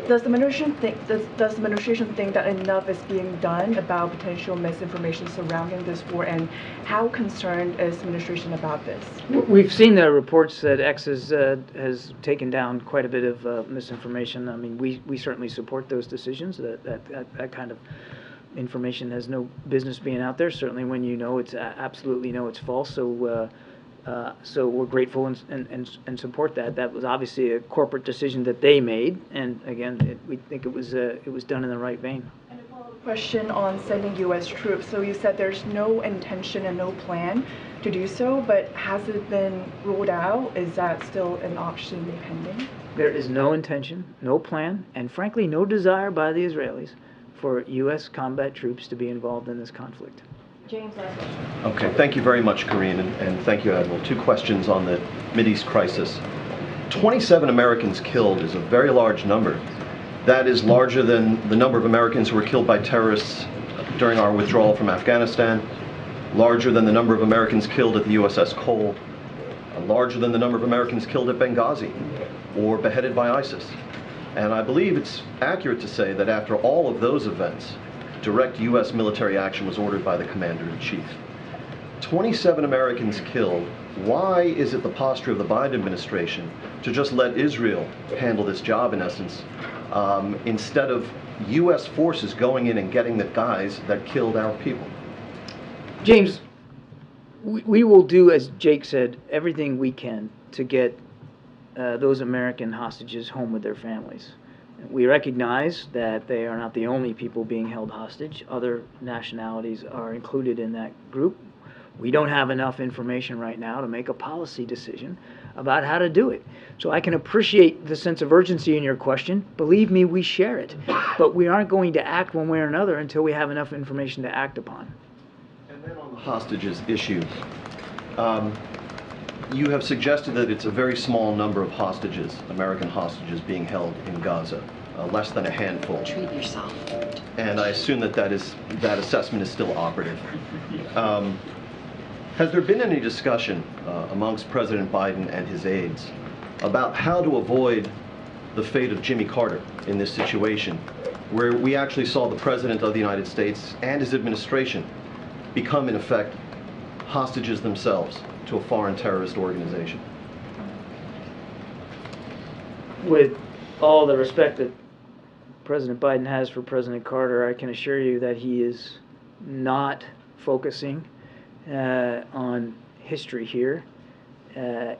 Does the administration think that enough is being done about potential misinformation surrounding this war, and how concerned is the administration about this? We've seen the reports that X has taken down quite a bit of misinformation. I mean, we certainly support those decisions. That kind of information has no business being out there. Certainly, when you know it's absolutely know it's false. So we're grateful and support that. That was obviously a corporate decision that they made, and again, we think it was done in the right vein. And a follow-up question on sending U.S. troops. So you said there's no intention and no plan to do so, but has it been ruled out? Is that still an option pending? There is no intention, no plan, and frankly, no desire by the Israelis for U.S. combat troops to be involved in this conflict. James, last question. Okay, thank you very much, Karine, and thank you, Admiral. 2 questions on the Mideast crisis. 27 Americans killed is a very large number. That is larger than the number of Americans who were killed by terrorists during our withdrawal from Afghanistan, larger than the number of Americans killed at the USS Cole, larger than the number of Americans killed at Benghazi or beheaded by ISIS. And I believe it's accurate to say that after all of those events, direct U.S. military action was ordered by the Commander-in-Chief. 27 Americans killed. Why is it the posture of the Biden administration to just let Israel handle this job, in essence, instead of U.S. forces going in and getting the guys that killed our people? James, we will do, as Jake said, everything we can to get those American hostages home with their families. We recognize that they are not the only people being held hostage. Other nationalities are included in that group. We don't have enough information right now to make a policy decision about how to do it. So I can appreciate the sense of urgency in your question. Believe me, we share it. But we aren't going to act one way or another until we have enough information to act upon. And then on the hostages issue, you have suggested that it's a very small number of hostages, American hostages, being held in Gaza, less than a handful. Treat yourself. And I assume that that assessment is still operative. Has there been any discussion amongst President Biden and his aides about how to avoid the fate of Jimmy Carter in this situation, where we actually saw the President of the United States and his administration become, in effect, hostages themselves to a foreign terrorist organization? With all the respect that President Biden has for President Carter, I can assure you that he is not focusing on history here,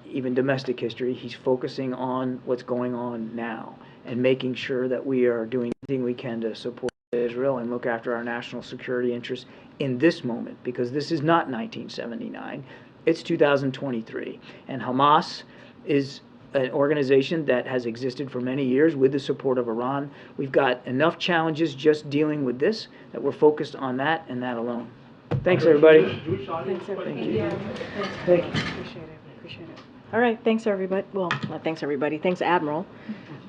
even domestic history. He's focusing on what's going on now and making sure that we are doing everything we can to support Israel and look after our national security interests in this moment, because this is not 1979, it's 2023. And Hamas is an organization that has existed for many years with the support of Iran. We've got enough challenges just dealing with this that we're focused on that and that alone. Thanks, everybody. Thanks, everybody. Thank you. Thank you. Appreciate it. Appreciate it. All right. Thanks, everybody. Well, not thanks, everybody. Thanks, Admiral.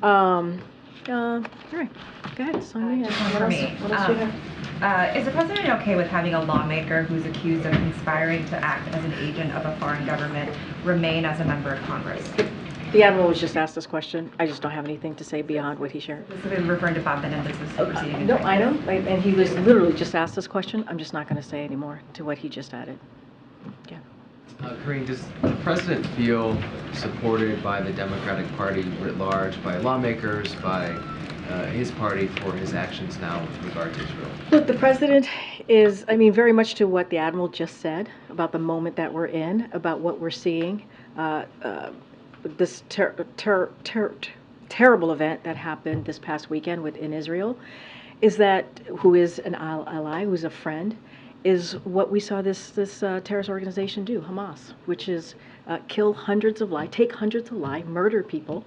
All right. Go ahead, Sonia. Just one What for else- me. what else do you have? Is the president okay with having a lawmaker who's accused of conspiring to act as an agent of a foreign government remain as a member of Congress? The Admiral was just asked this question. I just don't have anything to say beyond what he shared. This has been referring to Bob Menendez's superseding No, indictment. I know, and he was literally just asked this question. I'm just not going to say any more to what he just added. Yeah. Karine, does the president feel supported by the Democratic Party writ large, by lawmakers, by his party for his actions now with regard to Israel? Look, the president is, I mean, very much to what the Admiral just said about the moment that we're in, about what we're seeing, this terrible event that happened this past weekend in Israel, is that who is an ally, who's a friend, is what we saw this terrorist organization do, Hamas, which is kill hundreds of lives, take hundreds of lives, murder people,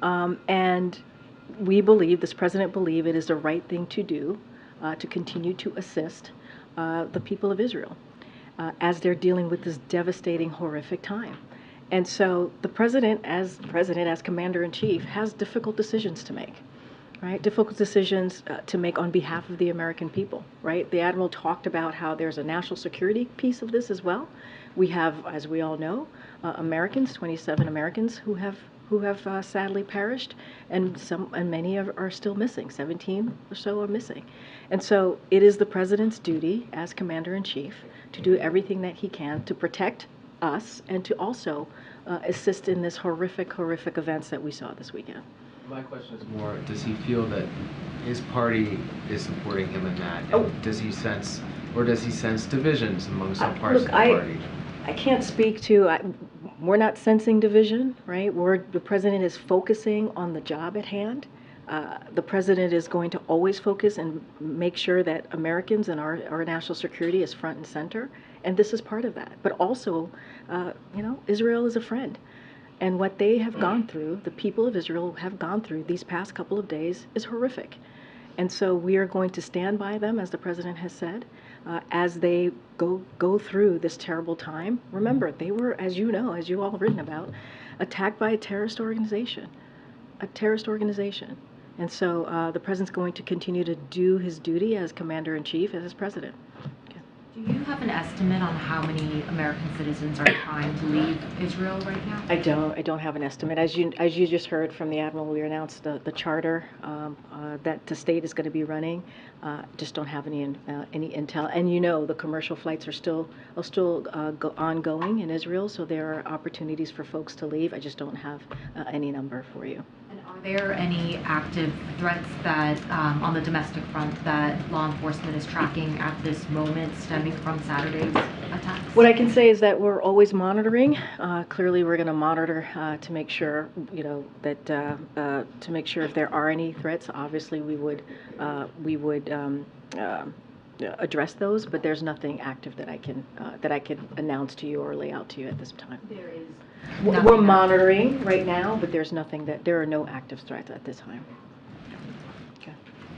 and we believe, this president believe, it is the right thing to do to continue to assist the people of Israel as they're dealing with this devastating, horrific time. And so the president, as commander-in-chief, has difficult decisions to make, right? Difficult decisions to make on behalf of the American people, right? The Admiral talked about how there's a national security piece of this as well. We have, as we all know, Americans, 27 Americans who have sadly perished, and many are still missing. 17 or so are missing. And so it is the president's duty as commander-in-chief to do everything that he can to protect us and to also assist in this horrific events that we saw this weekend. My question is more, does he feel that his party is supporting him in that? And does he sense divisions among some parts of the party? I can't speak to, we're not sensing division, right? The president is focusing on the job at hand. The president is going to always focus and make sure that Americans and our national security is front and center, and this is part of that. But also, Israel is a friend, and what they have gone through, the people of Israel have gone through these past couple of days, is horrific. And so we are going to stand by them, as the president has said, as they go through this terrible time. Remember, they were, as you know, as you all have written about, attacked by a terrorist organization. And so the president's going to continue to do his duty as commander-in-chief, as his president. Do you have an estimate on how many American citizens are trying to leave Israel right now? I don't have an estimate. As you just heard from the admiral, we announced the charter that the state is going to be running. Just don't have any intel. And you know, the commercial flights are still ongoing in Israel, so there are opportunities for folks to leave. I just don't have any number for you. Are there any active threats that, on the domestic front, that law enforcement is tracking at this moment stemming from Saturday's attacks? What I can say is that we're always monitoring. Clearly, we're going to monitor to make sure, that to make sure if there are any threats. Obviously, we would address those, but there's nothing active that I can announce to you or lay out to you at this time. There is. We're monitoring right now, but there are no active threats at this time.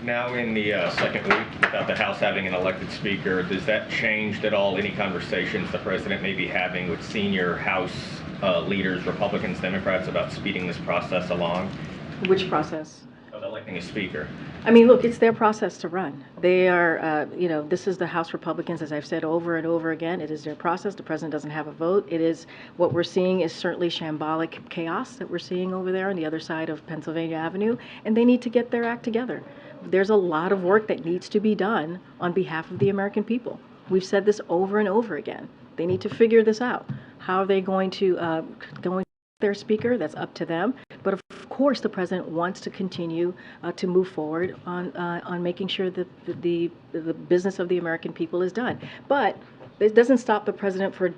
Now in the second week, without the House having an elected speaker, does that change at all any conversations the president may be having with senior House leaders, Republicans, Democrats, about speeding this process along? Which process? Of electing a speaker. I mean, look, it's their process to run. They are, this is the House Republicans, as I've said over and over again. It is their process. The president doesn't have a vote. It is, what we're seeing is certainly shambolic chaos that we're seeing over there on the other side of Pennsylvania Avenue, and they need to get their act together. There's a lot of work that needs to be done on behalf of the American people. We've said this over and over again. They need to figure this out. How are they going to their speaker? That's up to them. But of course, the president wants to continue to move forward on making sure that the business of the American people is done. But it doesn't stop the president for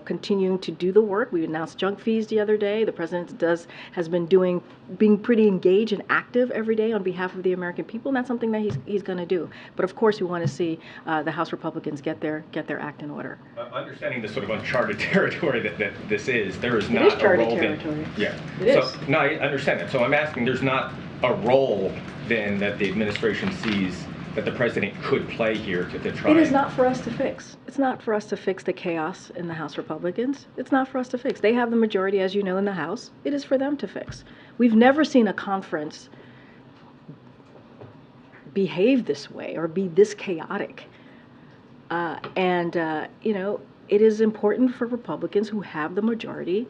continuing to do the work. We announced junk fees the other day. The president has been being pretty engaged and active every day on behalf of the American people, and that's something that he's going to do. But of course, we want to see the House Republicans get their act in order. Understanding the sort of uncharted territory that this is, there is not It is a role. charted territory. Yeah. It is. No, I understand that. So I'm asking, there's not a role then that the administration sees that the president could play here to try. It is not for us to fix. It's not for us to fix the chaos in the House Republicans. It's not for us to fix. They have the majority, as you know, in the House. It is for them to fix. We've never seen a conference behave this way or be this chaotic. It is important for Republicans who have the majority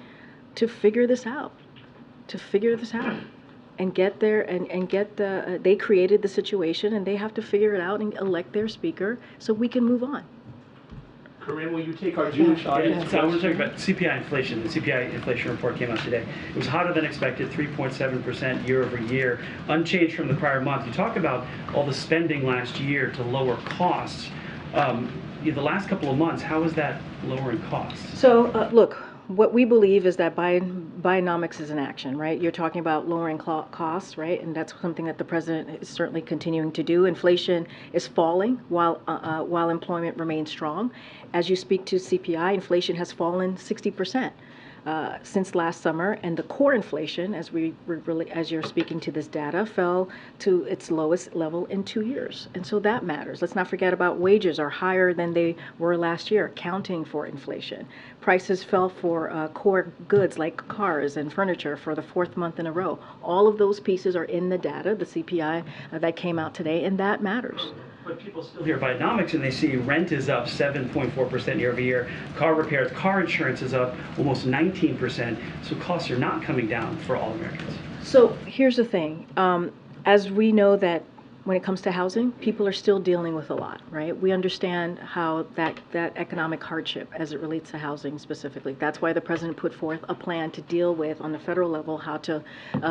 to figure this out. And get there and get they created the situation and they have to figure it out and elect their speaker so we can move on. Karine, will you take our Jewish audience? So I want to talk about CPI inflation. The CPI inflation report came out today. It was hotter than expected, 3.7% year over year, unchanged from the prior month. You talk about all the spending last year to lower costs. The last couple of months, how is that lowering costs? So look, what we believe is that Bidenomics is an action, right? You're talking about lowering costs, right? And that's something that the president is certainly continuing to do. Inflation is falling while employment remains strong. As you speak to CPI, inflation has fallen 60%. Since last summer, and the core inflation, as you're speaking to this data, fell to its lowest level in 2 years, and so that matters. Let's not forget about wages are higher than they were last year, accounting for inflation. Prices fell for core goods like cars and furniture for the 4th month in a row. All of those pieces are in the data, the CPI that came out today, and that matters. But people still hear Bidenomics and they see rent is up 7.4% year over year. Car repairs, car insurance is up almost 19%. So costs are not coming down for all Americans. So here's the thing. As we know that when it comes to housing, people are still dealing with a lot, right? We understand how that economic hardship as it relates to housing specifically. That's why the president put forth a plan to deal with, on the federal level, how to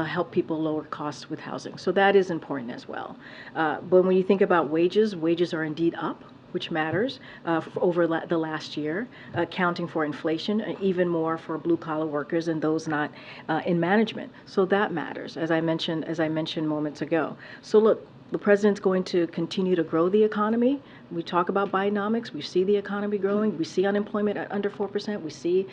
help people lower costs with housing. So that is important as well. But when you think about wages, wages are indeed up, which matters over the last year, accounting for inflation, even more for blue-collar workers and those not in management. So that matters, as I mentioned moments ago. So look, the president's going to continue to grow the economy, We talk about Bidenomics. We see the economy growing. We see unemployment at under 4%. We see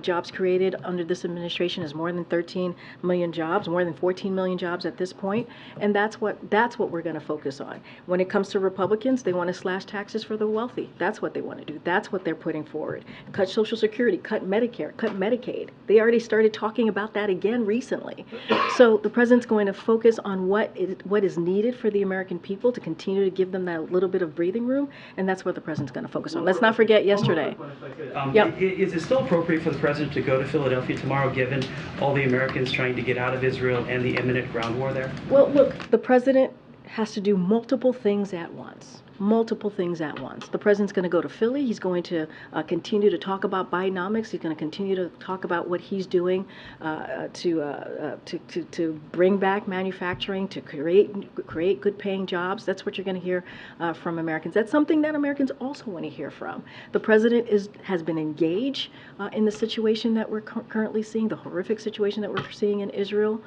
jobs created under this administration is more than 13 million jobs, more than 14 million jobs at this point. And that's what we're going to focus on. When it comes to Republicans, they want to slash taxes for the wealthy. That's what they want to do. That's what they're putting forward. Cut Social Security, cut Medicare, cut Medicaid. They already started talking about that again recently. So the president's going to focus on what is needed for the American people to continue to give them that little bit of breathing room, and that's what the president's going to focus on. Let's not forget yesterday. Is it still appropriate for the president to go to Philadelphia tomorrow, given all the Americans trying to get out of Israel and the imminent ground war there? Well, look, the president has to do multiple things at once. Multiple things at once. The president's going to go to Philly. He's going to continue to talk about Bidenomics. He's going to continue to talk about what he's doing to bring back manufacturing, to create good-paying jobs. That's what you're going to hear from Americans. That's something that Americans also want to hear from. The president has been engaged in the situation that we're currently seeing, the horrific situation that we're seeing in Israel.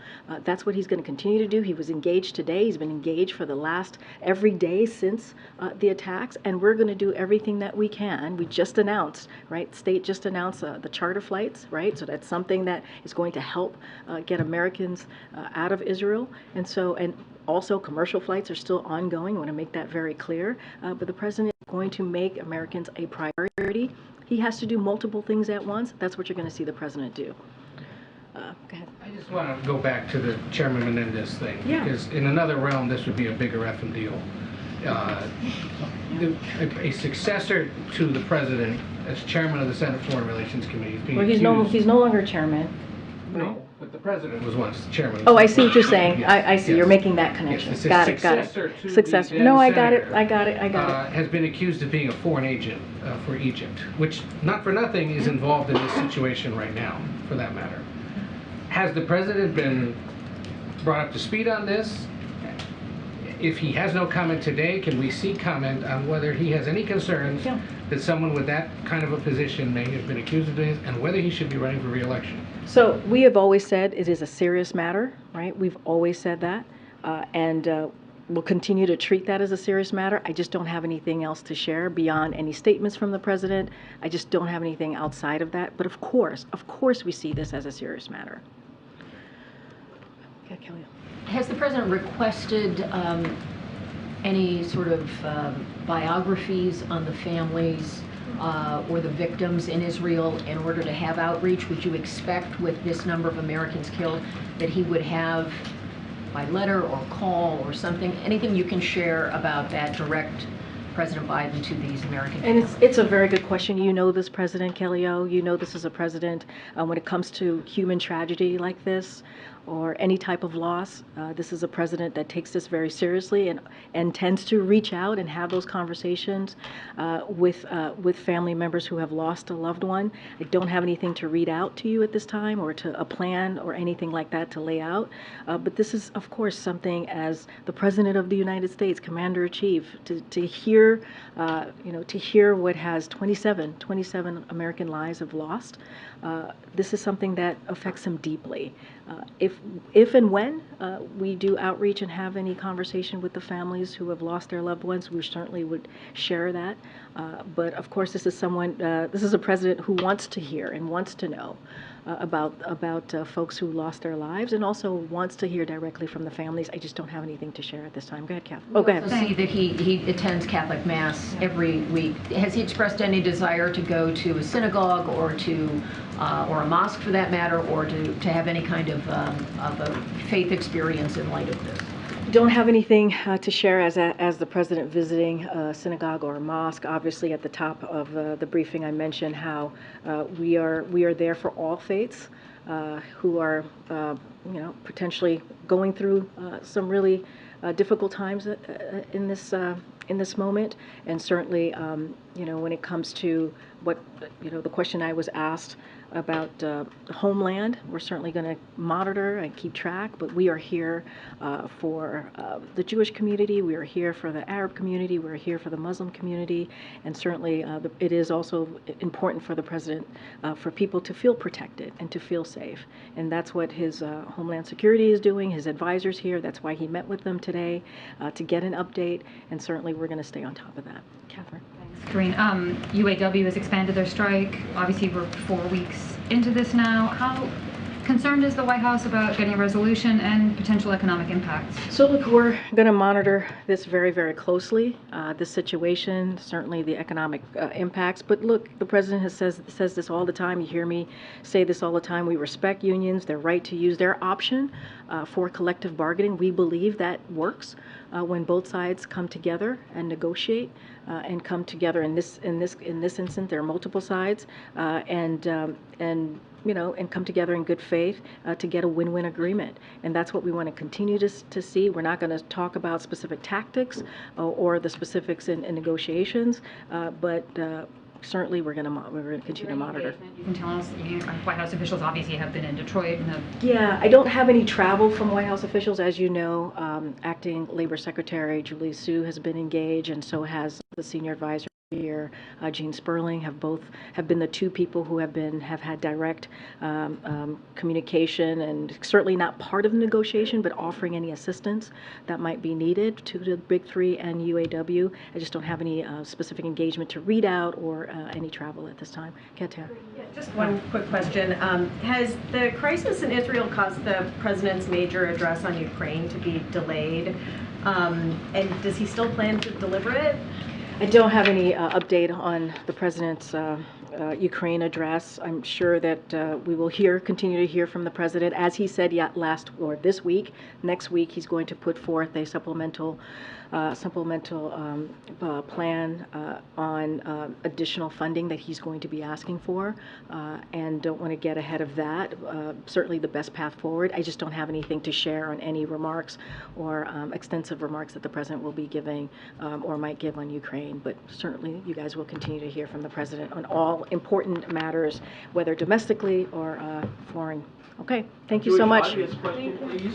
That's what he's going to continue to do. He was engaged today. He's been engaged for the last every day since the attacks, and we're going to do everything that we can. We just announced, right? State just announced the charter flights, right? So that's something that is going to help get Americans out of Israel. And also commercial flights are still ongoing. I want to make that very clear. But the president is going to make Americans a priority. He has to do multiple things at once. That's what you're going to see the president do. Go ahead. I just want to go back to the Chairman Menendez thing, because in another realm, this would be a bigger effing deal. A successor to the president as chairman of the Senate Foreign Relations Committee is being accused. He's no longer chairman. No, but the president was once chairman. Oh, I see what you're saying. Yes. I see. Yes. You're making that connection. Yes, got it. Successor. No, I got it. Has been accused of being a foreign agent for Egypt, which, not for nothing, is involved in this situation right now, for that matter. Has the president been brought up to speed on this? If he has no comment today, can we seek comment on whether he has any concerns that someone with that kind of a position may have been accused of this, and whether he should be running for re-election? So we have always said it is a serious matter, right? We've always said that, and we'll continue to treat that as a serious matter. I just don't have anything else to share beyond any statements from the president. I just don't have anything outside of that. But of course, we see this as a serious matter. Okay, Kelly. Has the president requested any sort of biographies on the families or the victims in Israel in order to have outreach? Would you expect, with this number of Americans killed, that he would have, by letter or call or something, anything you can share about that, direct President Biden to these American families? And it's a very good question. You know this, President Kellyo. You know this is a president, when it comes to human tragedy like this, or any type of loss, this is a president that takes this very seriously and tends to reach out and have those conversations with family members who have lost a loved one. I don't have anything to read out to you at this time, or to a plan or anything like that to lay out. But this is, of course, something as the President of the United States, Commander-in-Chief, to hear, to hear what has 27 American lives have lost. This is something that affects him deeply. If and when we do outreach and have any conversation with the families who have lost their loved ones, we certainly would share that. But of course, this is a president who wants to hear and wants to know about folks who lost their lives, and also wants to hear directly from the families. I just don't have anything to share at this time. Go ahead, Kath. Oh, go ahead. I see that he attends Catholic Mass every week. Has he expressed any desire to go to a synagogue or a mosque, for that matter, or to have any kind of a faith experience in light of this? Don't have anything to share as the president visiting a synagogue or a mosque. Obviously, at the top of the briefing, I mentioned how we are there for all faiths who are, potentially going through some really difficult times in this moment. And certainly, when it comes to what the question I was asked Homeland. We're certainly going to monitor and keep track, but we are here for the Jewish community, we are here for the Arab community, we're here for the Muslim community, and certainly it is also important for the President for people to feel protected and to feel safe. And that's what his Homeland Security is doing, his advisors here. That's why he met with them today to get an update, and certainly we're going to stay on top of that. Catherine. Karine, UAW has expanded their strike. Obviously, we're 4 weeks into this now. How concerned is the White House about getting a resolution and potential economic impacts? So look, we're going to monitor this very, very closely, this situation, certainly the economic impacts. But look, the President says this all the time. You hear me say this all the time. We respect unions, their right to use their option for collective bargaining. We believe that works when both sides come together and negotiate and come together. In this instance, there are multiple sides, and come together in good faith to get a win-win agreement. And that's what we want to continue to see. We're not going to talk about specific tactics or the specifics in negotiations, but certainly we're going to continue to monitor. You can tell us, White House officials obviously have been in Detroit and have... Yeah, I don't have any travel from White House officials. As you know, Acting Labor Secretary Julie Su has been engaged, and so has the senior advisor here, Gene Sperling, have been the two people who have had direct communication, and certainly not part of the negotiation, but offering any assistance that might be needed to the Big Three and UAW. I just don't have any specific engagement to read out or any travel at this time. Ketia. Just one quick question. Has the crisis in Israel caused the President's major address on Ukraine to be delayed? And does he still plan to deliver it? I don't have any update on the President's Ukraine address. I'm sure that we will continue to hear from the President. As he said this week, next week he's going to put forth a supplemental plan on additional funding that he's going to be asking for, and don't want to get ahead of that. Certainly the best path forward. I just don't have anything to share on any remarks or extensive remarks that the President will be giving or might give on Ukraine, but certainly you guys will continue to hear from the President on all important matters, whether domestically or foreign. Okay, thank you so much. Thank you.